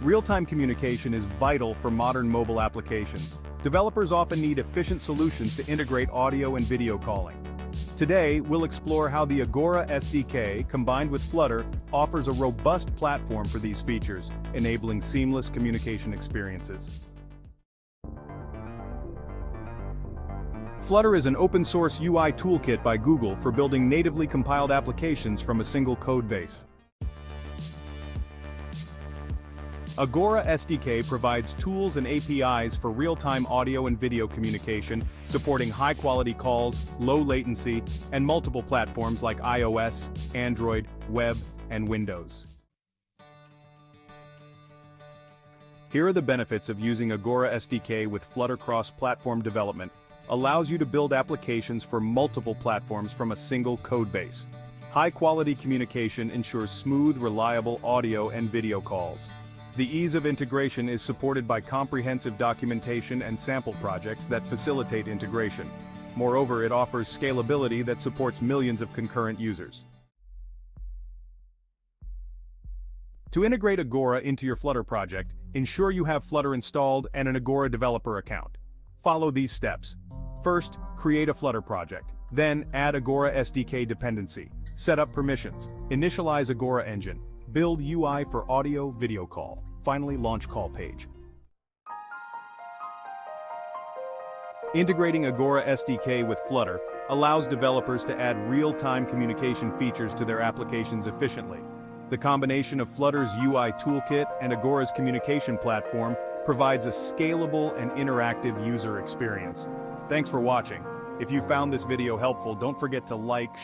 Real-time communication is vital for modern mobile applications. Developers often need efficient solutions to integrate audio and video calling. Today, we'll explore how the Agora SDK, combined with Flutter, offers a robust platform for these features, enabling seamless communication experiences. Flutter is an open-source UI toolkit by Google for building natively compiled applications from a single code base. Agora SDK provides tools and APIs for real-time audio and video communication, supporting high-quality calls, low latency, and multiple platforms like iOS, Android, web, and Windows. Here are the benefits of using Agora SDK with Flutter cross-platform development. Allows you to build applications for multiple platforms from a single code base. High-quality communication ensures smooth, reliable audio and video calls. The ease of integration is supported by comprehensive documentation and sample projects that facilitate integration. Moreover, it offers scalability that supports millions of concurrent users. To integrate Agora into your Flutter project, ensure you have Flutter installed and an Agora developer account. Follow these steps. First, create a Flutter project. Then, add Agora SDK dependency. Set up permissions. Initialize Agora engine. Build UI for audio, video call. Finally, launch call page. Integrating Agora SDK with Flutter allows developers to add real-time communication features to their applications efficiently. The combination of Flutter's UI toolkit and Agora's communication platform provides a scalable and interactive user experience. Thanks for watching. If you found this video helpful, don't forget to like,